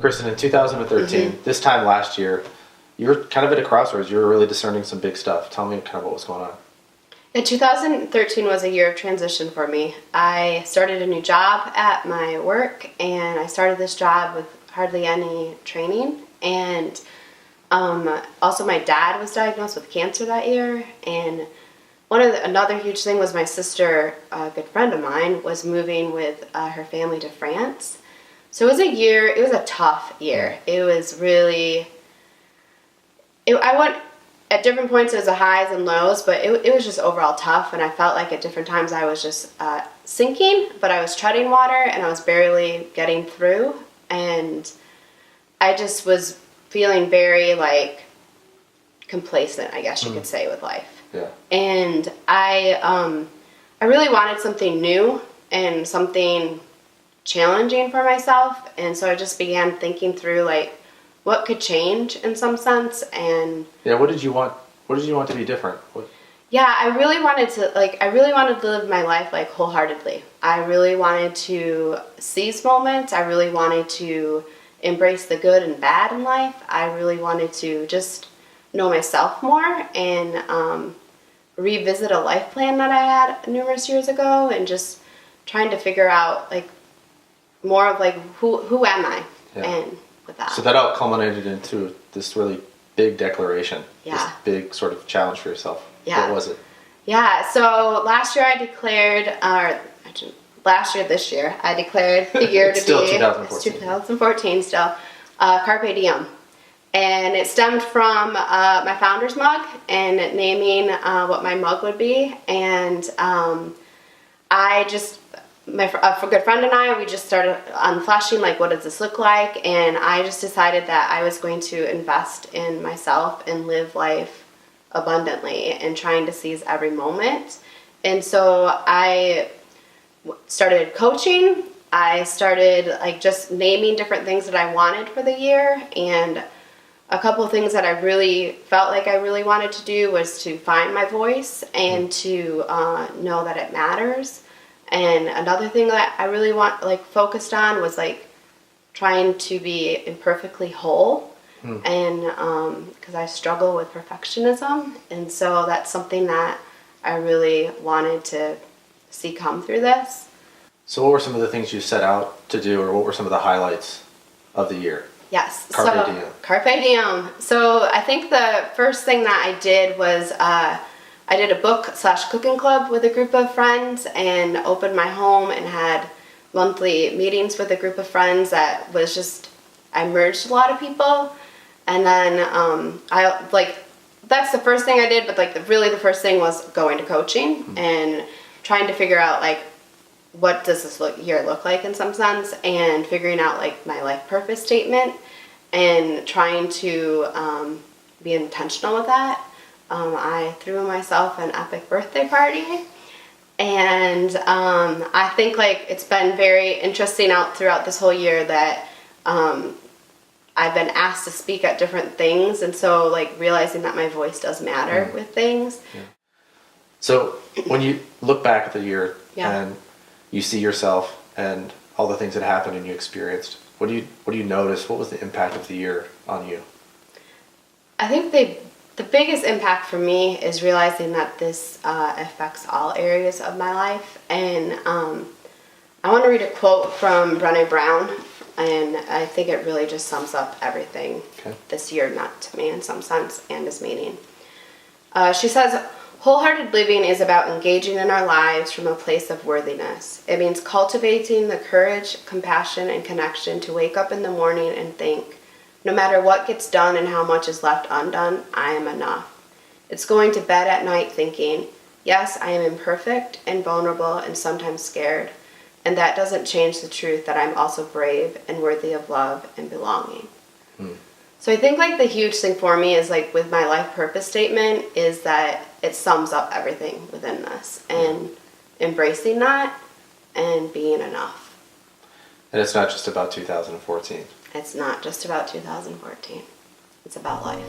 Kristen, in 2013, this time last year, you were kind of at a crossroads. You were really discerning some big stuff. Tell me kind of what was going on. Yeah, 2013 was a year of transition for me. I started a new job at my work, and I started this job with hardly any training. And also my dad was diagnosed with cancer that year. And another huge thing was my sister, a good friend of mine, was moving with her family to France. So it was a tough year. It was really, I went, at different points it was the highs and lows, but it was just overall tough, and I felt like at different times I was just sinking, but I was treading water, and I was barely getting through, and I just was feeling very, like, complacent, I guess you could say, with life. Yeah. And I really wanted something new and something challenging for myself, and so I just began thinking through, like, what could change in some sense. And yeah, what did you want to be different? Yeah, I really wanted to live my life, like, wholeheartedly. I really wanted to seize moments. I really wanted to embrace the good and bad in life. I really wanted to just know myself more and revisit a life plan that I had numerous years ago, and just trying to figure out, like, more of, like, who am I? Yeah. And with that. So that all culminated into this really big declaration. Yeah. This big sort of challenge for yourself. Yeah. What was it? Yeah, so this year I declared the year to Still be 2014. It's 2014 still, Carpe Diem. And it stemmed from my founder's mug and naming what my mug would be. And a good friend and I, we just started unflashing, like, what does this look like? And I just decided that I was going to invest in myself and live life abundantly and trying to seize every moment. And so I started coaching. I started, like, just naming different things that I wanted for the year. And a couple of things that I really felt like I really wanted to do was to find my voice and to know that it matters. And another thing that I really focused on was, like, trying to be imperfectly whole. And because I struggle with perfectionism, and so that's something that I really wanted to see come through this. So what were some of the things you set out to do, or what were some of the highlights of the year? Yes. Carpe Diem. Carpe Diem. So I think the first thing that I did was I did a book/cooking club with a group of friends, and opened my home and had monthly meetings with a group of friends that was just, I merged a lot of people. And then that's the first thing I did, but, like, the first thing was going to coaching and trying to figure out, like, what does this year look like in some sense, and figuring out, like, my life purpose statement and trying to be intentional with that. I threw myself an epic birthday party, and I think, like, it's been very interesting throughout this whole year that I've been asked to speak at different things, and so, like, realizing that my voice does matter with things. Yeah. So when you look back at the year and you see yourself and all the things that happened and you experienced, what do you notice? What was the impact of the year on you? I think the biggest impact for me is realizing that this affects all areas of my life. And I want to read a quote from Brené Brown, and I think it really just sums up everything this year meant to me in some sense, and its meaning. She says, "Wholehearted living is about engaging in our lives from a place of worthiness. It means cultivating the courage, compassion, and connection to wake up in the morning and think, no matter what gets done and how much is left undone, I am enough. It's going to bed at night thinking, yes, I am imperfect and vulnerable and sometimes scared, and that doesn't change the truth that I'm also brave and worthy of love and belonging." So I think, like, the huge thing for me is, like, with my life purpose statement is that it sums up everything within this, and embracing that and being enough. And it's not just about 2014. It's not just about 2014. It's about life.